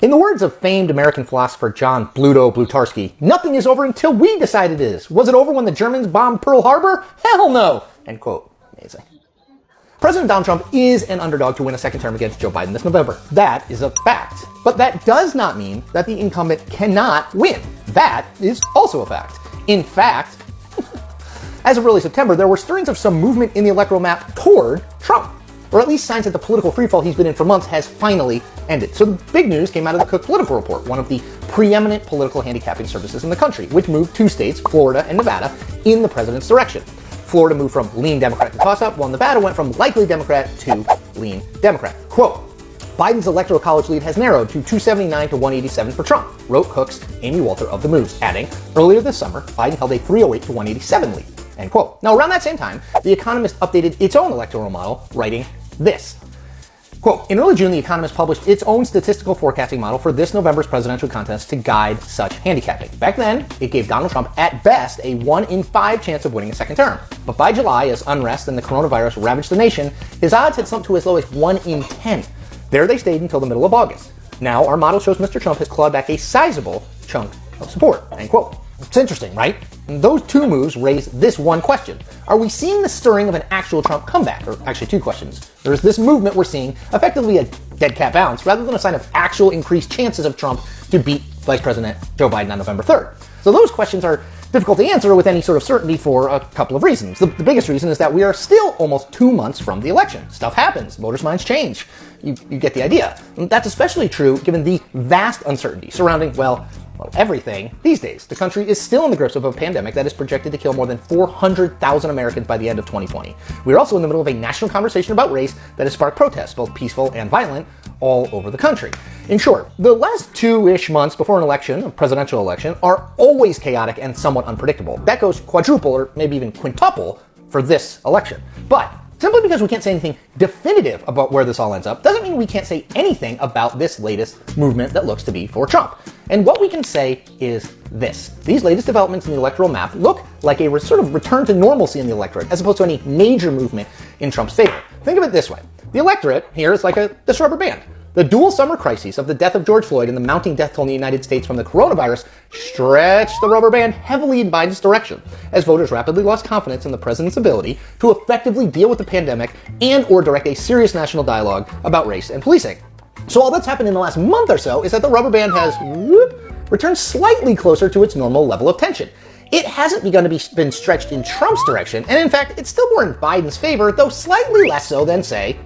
In the words of famed American philosopher John Bluto-Blutarski, nothing is over until we decide it is. Was it over when the Germans bombed Pearl Harbor? Hell no! End quote. Amazing. President Donald Trump is an underdog to win a second term against Joe Biden this November. That is a fact. But that does not mean that the incumbent cannot win. That is also a fact. In fact, as of early September, there were stirrings of some movement in the electoral map toward Trump. Or at least signs that the political freefall he's been in for months has finally ended. So the big news came out of the Cook Political Report, one of the preeminent political handicapping services in the country, which moved 2 states, Florida and Nevada, in the president's direction. Florida moved from lean Democrat to toss-up, while Nevada went from likely Democrat to lean Democrat. Quote, Biden's electoral college lead has narrowed to 279 to 187 for Trump, wrote Cook's Amy Walter of The Moves, adding, earlier this summer, Biden held a 308 to 187 lead, end quote. Now, around that same time, The Economist updated its own electoral model, writing this. Quote, in early June, The Economist published its own statistical forecasting model for this November's presidential contest to guide such handicapping. Back then, it gave Donald Trump, at best, a 1 in 5 chance of winning a second term. But by July, as unrest and the coronavirus ravaged the nation, his odds had slumped to as low as 1 in 10. There they stayed until the middle of August. Now, our model shows Mr. Trump has clawed back a sizable chunk of support, end quote. It's interesting, right? And those 2 moves raise this one question. Are we seeing the stirring of an actual Trump comeback? Or actually 2 questions. There's this movement we're seeing, effectively a dead cat bounce, rather than a sign of actual increased chances of Trump to beat Vice President Joe Biden on November 3rd. So those questions are difficult to answer with any sort of certainty for a couple of reasons. The biggest reason is that we are still almost 2 months from the election. Stuff happens. Voters' minds change. You get the idea. And that's especially true given the vast uncertainty surrounding, well, everything these days. The country is still in the grips of a pandemic that is projected to kill more than 400,000 Americans by the end of 2020. We're also in the middle of a national conversation about race that has sparked protests, both peaceful and violent, all over the country. In short, the last 2-ish months before an election, a presidential election, are always chaotic and somewhat unpredictable. That goes quadruple or maybe even quintuple for this election. But simply because we can't say anything definitive about where this all ends up doesn't mean we can't say anything about this latest movement that looks to be for Trump. And what we can say is this. These latest developments in the electoral map look like a sort of return to normalcy in the electorate, as opposed to any major movement in Trump's favor. Think of it this way. The electorate here is like this rubber band. The dual summer crises of the death of George Floyd and the mounting death toll in the United States from the coronavirus stretched the rubber band heavily in Biden's direction, as voters rapidly lost confidence in the president's ability to effectively deal with the pandemic and or direct a serious national dialogue about race and policing. So all that's happened in the last month or so is that the rubber band has returned slightly closer to its normal level of tension. It hasn't begun to been stretched in Trump's direction, and in fact, it's still more in Biden's favor, though slightly less so than, say,